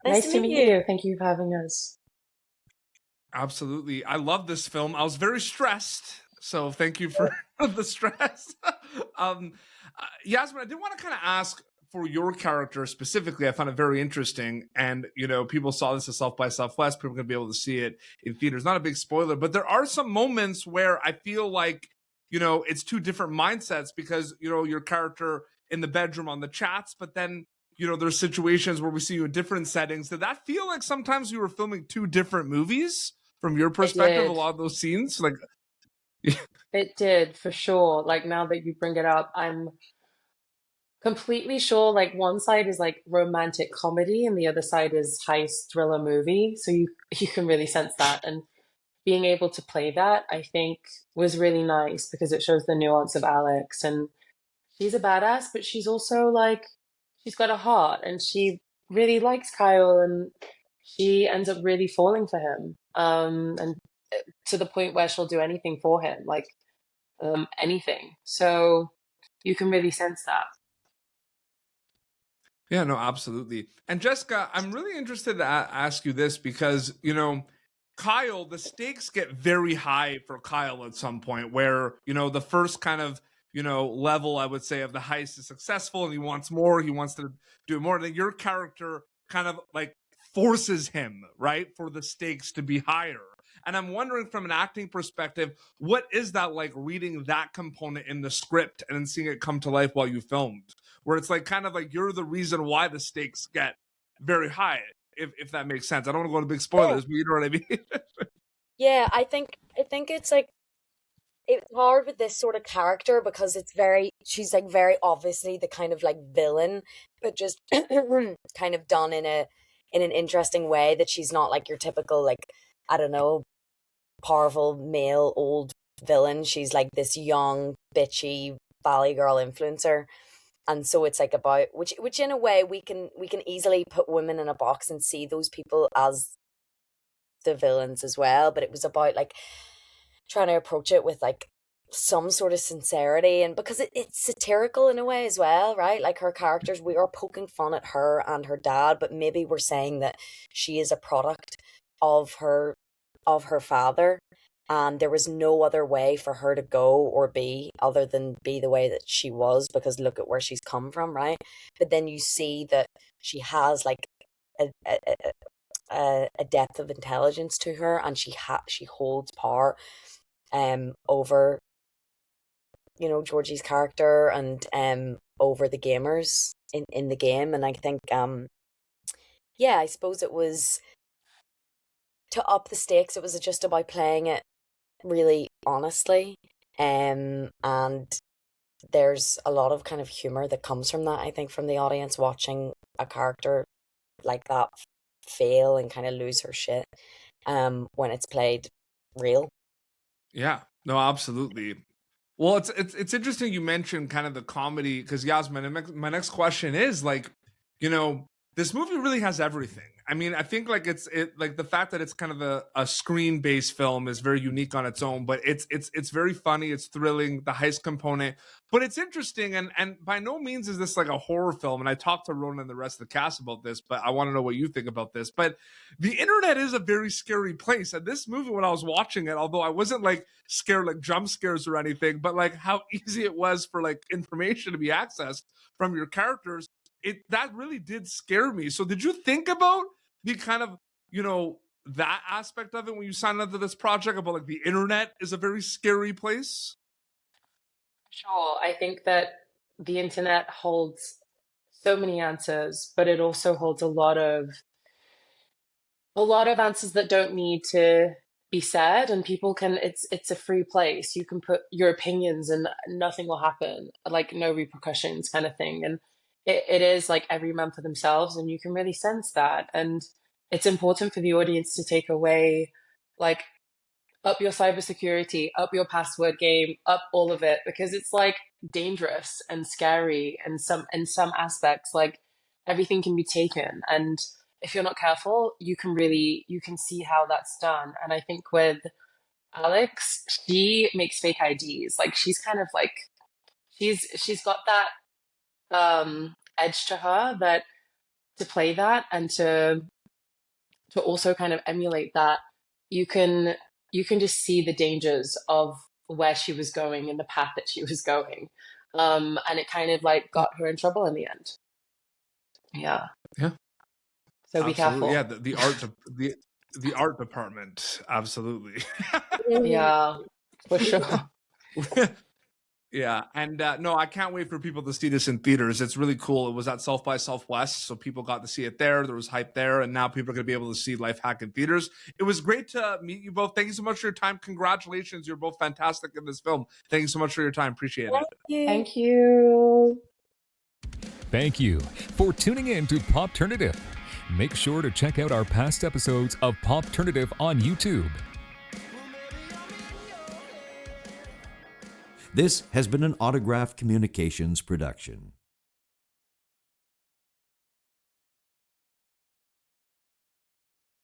Nice Nice to to meet meet you. you. Thank you for having us. Absolutely. I love this film. I was very stressed, so thank you for the stress. um, Yasmin, I did want to kind of ask for your character specifically. I found it very interesting, and people saw this at South by Southwest. People are going to be able to see it in theaters. Not a big spoiler, but there are some moments where I feel like it's two different mindsets because your character in the bedroom on the chats, but then there's situations where we see you in different settings. Did that feel like sometimes you were filming two different movies from your It perspective? A did. lot of those scenes, like, It did for sure. Like now that you bring it up, I'm completely sure like one side is like romantic comedy and the other side is heist thriller movie. So you can really sense that. And being able to play that, I think, was really nice because it shows the nuance of Alex. And she's a badass, but she's also like, she's got a heart and she really likes Kyle and she ends up really falling for him. And to the point where she'll do anything for him, like anything. So you can really sense that. yeah, no, absolutely. And Jessica, I'm really interested to ask you this because Kyle, the stakes get very high for Kyle at some point where the first kind of level, I would say, of the heist is successful and he wants more, he wants to do more. And then your character kind of like forces him, right, for the stakes to be higher. And I'm wondering from an acting perspective, what is that like reading that component in the script and then seeing it come to life while you filmed, where it's like kind of like you're the reason why the stakes get very high, if that makes sense. I don't want to go into big spoilers, but you know what I mean? Yeah, I think it's like it's hard with this sort of character because she's like very obviously the kind of like villain, but just kind of done in an interesting way that she's not like your typical like, I don't know, powerful male old villain. She's like this young, bitchy valley girl influencer. And so it's like about which in a way we can easily put women in a box and see those people as the villains as well. But it was about like trying to approach it with like some sort of sincerity, and because it's satirical in a way as well, right? Like her characters, we are poking fun at her and her dad, but maybe we're saying that she is a product of her father, and there was no other way for her to go or be other than be the way that she was, because look at where she's come from, right? But then you see that she has like a, a, a depth of intelligence to her, and she holds power over Georgie's character and over the gamers in the game. And I think yeah, I suppose it was to up the stakes. It was just about playing it really honestly, and there's a lot of kind of humor that comes from that, I think, from the audience watching a character like that fail and kind of lose her shit when it's played real. Yeah, no, absolutely. Well, it's interesting you mentioned kind of the comedy because Yasmin, my next question is like, this movie really has everything. I mean, I think like it like the fact that it's kind of a screen based film is very unique on its own, but it's very funny, it's thrilling, the heist component, but it's interesting and by no means is this like a horror film. And I talked to Ronan and the rest of the cast about this, but I want to know what you think about this. But the internet is a very scary place, and this movie when I was watching it, although I wasn't like scared like jump scares or anything, but like how easy it was for like information to be accessed from your characters, that really did scare me. So did you think about the kind of that aspect of it when you signed up to this project, about like the internet is a very scary place? Sure. I think that the internet holds so many answers, but it also holds a lot of answers that don't need to be said, and people can it's a free place. You can put your opinions and nothing will happen, like no repercussions kind of thing. And it is like every man for themselves, and you can really sense that. And it's important for the audience to take away like up your cybersecurity, up your password game, up all of it, because it's like dangerous and scary and some aspects, like everything can be taken. And if you're not careful, you can see how that's done. And I think with Alex, she makes fake IDs. Like she's kind of like she's got that edge to her, that to play that and to to also kind of emulate that, you can just see the dangers of where she was going and the path that she was going. And it kind of like got her in trouble in the end. Yeah. Yeah. So be Absolutely. careful. Yeah, the art department, absolutely. Yeah, for sure. Yeah, and no, I can't wait for people to see this in theaters. It's really cool. It was at South by Southwest, so people got to see it there. There was hype there, and now people are going to be able to see LifeHack in theaters. It was great to meet you both. Thank you so much for your time. Congratulations, you're both fantastic in this film. Thank you so much for your time. Appreciate it. Thank you. Thank you for tuning in to Popternative. Make sure to check out our past episodes of Popternative on YouTube. This has been an Autograph Communications production.